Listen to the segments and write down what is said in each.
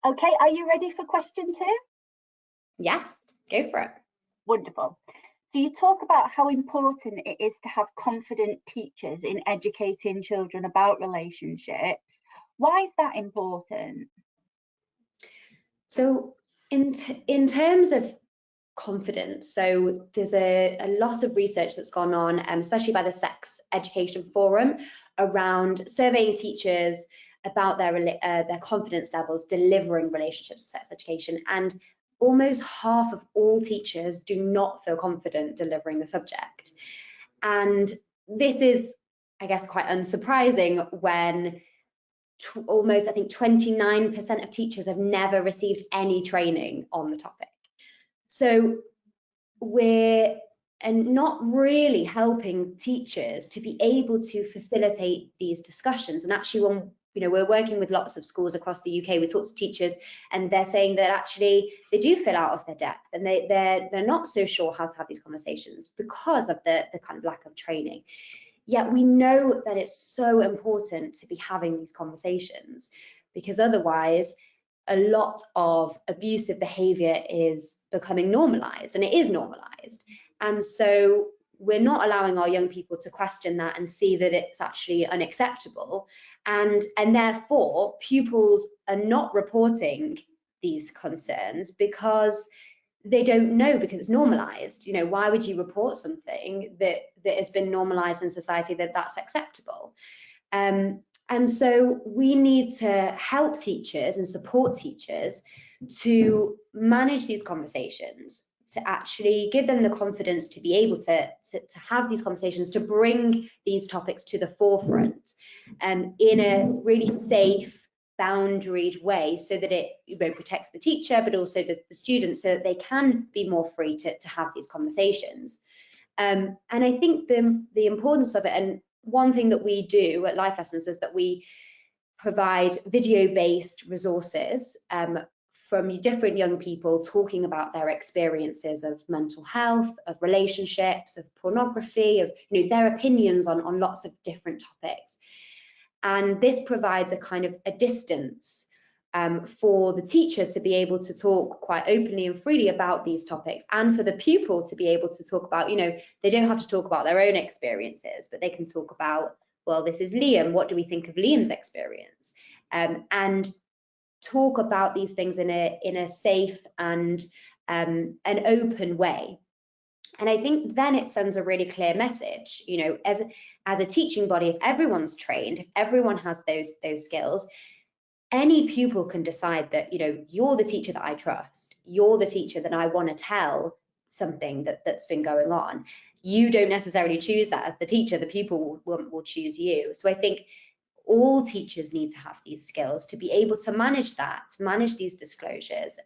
Okay, are you ready for question 2? Yes, go for it. Wonderful. So you talk about how important it is to have confident teachers in educating children about relationships. Why is that important? So in terms of confidence, so there's a lot of research that's gone on, especially by the Sex Education Forum, around surveying teachers about their confidence levels delivering relationships to sex education, and almost half of all teachers do not feel confident delivering the subject. And this is, I guess, quite unsurprising when almost, I think, 29% of teachers have never received any training on the topic. So we're not really helping teachers to be able to facilitate these discussions. And actually, when we're working with lots of schools across the UK, we talk to teachers and they're saying that actually they do feel out of their depth and they're not so sure how to have these conversations because of the kind of lack of training. Yet we know that it's so important to be having these conversations, because otherwise a lot of abusive behavior is becoming normalized, and it is normalized. And so we're not allowing our young people to question that and see that it's actually unacceptable. And therefore, pupils are not reporting these concerns because they don't know, because it's normalized. Why would you report something that has been normalized in society, that's acceptable? And so we need to help teachers and support teachers to manage these conversations, to actually give them the confidence to be able to have these conversations, to bring these topics to the forefront, in a really safe, boundaried way, so that it protects the teacher, but also the students, so that they can be more free to have these conversations. And I think the importance of it, and one thing that we do at Life Lessons is that we provide video-based resources from different young people talking about their experiences of mental health, of relationships, of pornography, of their opinions on lots of different topics. And this provides a kind of a distance for the teacher to be able to talk quite openly and freely about these topics, and for the pupil to be able to talk about, they don't have to talk about their own experiences, but they can talk about, well, this is Liam, what do we think of Liam's experience? And talk about these things in a safe and an open way. And I think then it sends a really clear message, as a teaching body. If everyone's trained, if everyone has those skills, any pupil can decide that, you're the teacher that I trust, you're the teacher that I want to tell something that's been going on. You don't necessarily choose that as the teacher, the pupil will choose you. So I think all teachers need to have these skills to be able to manage these disclosures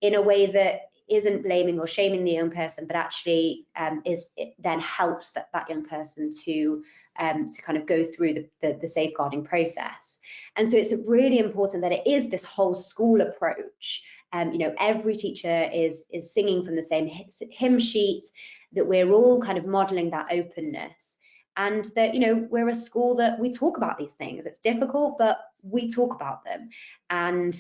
in a way that isn't blaming or shaming the young person, but actually it then helps that young person to kind of go through the safeguarding process. And so it's really important that it is this whole school approach. Every teacher is singing from the same hymn sheet, that we're all kind of modeling that openness. And that, we're a school that we talk about these things. It's difficult, but we talk about them. And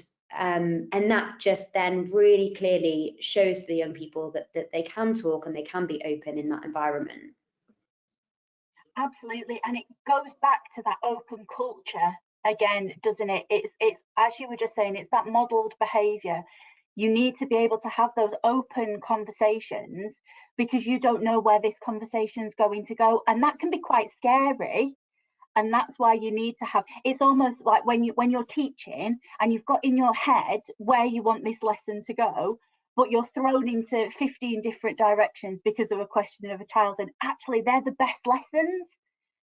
that just then really clearly shows to the young people that they can talk and they can be open in that environment. Absolutely, and it goes back to that open culture again, doesn't it? It's as you were just saying, it's that modelled behaviour. You need to be able to have those open conversations, because you don't know where this conversation is going to go, and that can be quite scary. And that's why you need to have, it's almost like when you're teaching and you've got in your head where you want this lesson to go, but you're thrown into 15 different directions because of a question of a child, and actually they're the best lessons,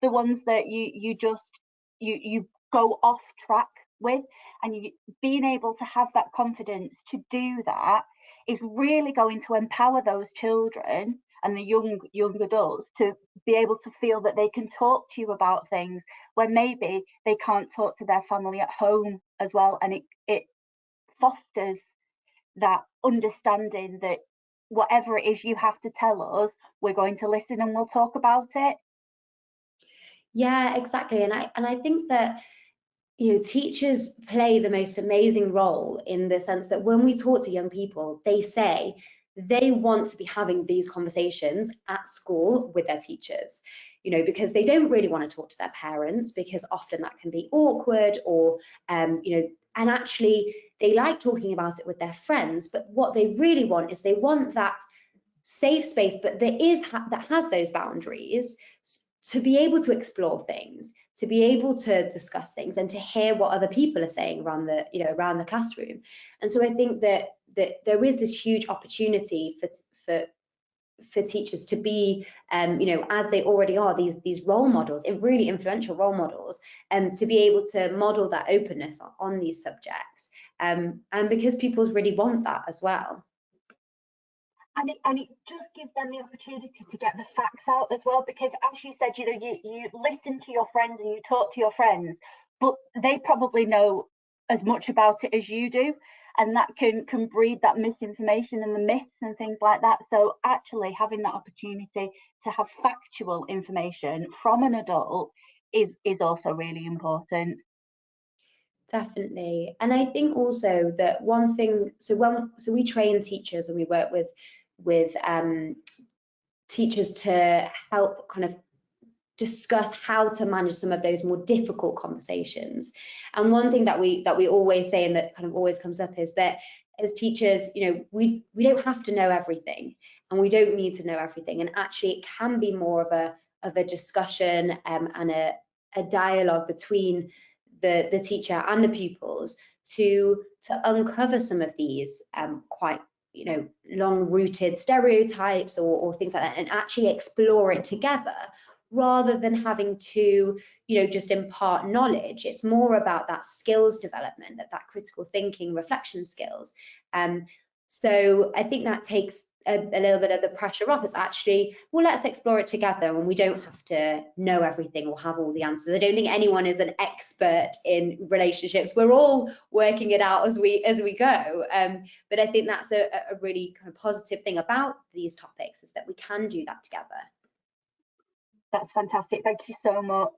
the ones that you go off track with. And being able to have that confidence to do that is really going to empower those children and the young adults to be able to feel that they can talk to you about things where maybe they can't talk to their family at home as well. And it fosters that understanding that whatever it is you have to tell us, we're going to listen and we'll talk about it. Yeah, exactly. And I think that teachers play the most amazing role in the sense that when we talk to young people, they say they want to be having these conversations at school with their teachers, because they don't really want to talk to their parents, because often that can be awkward, or, and actually they like talking about it with their friends. But what they really want is they want that safe space, but that has those boundaries, to be able to explore things, to be able to discuss things, and to hear what other people are saying around the classroom. And so I think that there is this huge opportunity for teachers to be, as they already are, these role models, really influential role models, and to be able to model that openness on these subjects, and because people really want that as well. And it just gives them the opportunity to get the facts out as well, because as you said, you listen to your friends and you talk to your friends, but they probably know as much about it as you do, and that can breed that misinformation and the myths and things like that. So actually having that opportunity to have factual information from an adult is also really important. Definitely. And I think also that one thing, so we train teachers and we work with teachers to help kind of discuss how to manage some of those more difficult conversations. And one thing that we always say, and that kind of always comes up, is that as teachers, we don't have to know everything, and we don't need to know everything. And actually, it can be more of a discussion, and a dialogue between the teacher and the pupils to uncover some of these quite long-rooted stereotypes or things like that, and actually explore it together, rather than having to just impart knowledge. It's more about that skills development, that critical thinking, reflection skills. So I think that takes a little bit of the pressure off. It's actually, well, let's explore it together, and we don't have to know everything or have all the answers. I don't think anyone is an expert in relationships. We're all working it out as we go. But I think that's a really kind of positive thing about these topics, is that we can do that together. That's fantastic. Thank you so much.